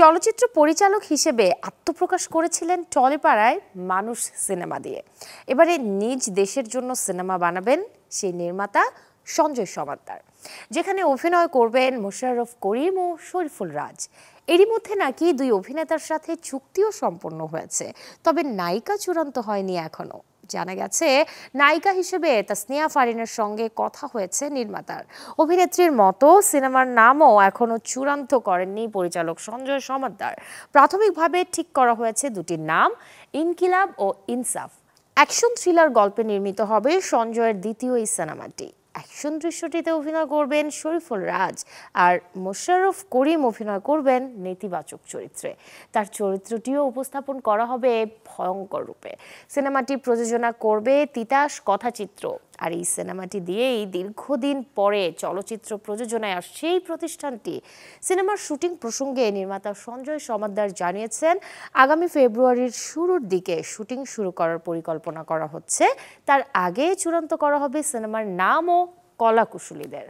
চলচ্চিত্র পরিচালক হিসেবে আত্মপ্রকাশ করেছিলেন টলিপাড়ায় মানুষ সিনেমা দিয়ে। এবারে নিজ দেশের জন্য সিনেমা বানাবেন সেই নির্মাতা সঞ্জয় সমাদ্দার, যেখানে অভিনয় করবেন মোশাররফ করিম ও শরীফুল রাজ। এরই মধ্যে নাকি দুই অভিনেতার সাথে চুক্তিও সম্পন্ন হয়েছে, তবে নায়িকা চূড়ান্ত হয়নি এখনো। জানা গেছে নায়িকা হিসেবে তাসনিয়া ফারিনের সঙ্গে কথা হয়েছে নির্মাতার। অভিনেত্রীর মতো সিনেমার নামও এখনো চূড়ান্ত করেননি পরিচালক সঞ্জয় সমাদ্দার। প্রাথমিকভাবে ঠিক করা হয়েছে দুটি নাম, ইনকিলাব ও ইনসাফ। অ্যাকশন থ্রিলার গল্পে নির্মিত হবে সঞ্জয়ের দ্বিতীয় এই সিনেমাটি। অ্যাকশন দৃশ্যটিতে অভিনয় করবেন শরীফুল রাজ, আর মোশাররফ করিম অভিনয় করবেন নেতিবাচক চরিত্রে। তার চরিত্রটিও উপস্থাপন করা হবে ভয়ঙ্কর রূপে। সিনেমাটি প্রযোজনা করবে তিতাস কথাচিত্র, আর এই সিনেমাটি দিয়েই দীর্ঘদিন পরে চলচ্চিত্র প্রযোজনায় আসছে এই প্রতিষ্ঠানটি। সিনেমার শুটিং প্রসঙ্গে নির্মাতা সঞ্জয় সমাদ্দার জানিয়েছেন, আগামী ফেব্রুয়ারির শুরুর দিকে শুটিং শুরু করার পরিকল্পনা করা হচ্ছে। তার আগে চূড়ান্ত করা হবে সিনেমার নাম ও কলাকুশলীদের।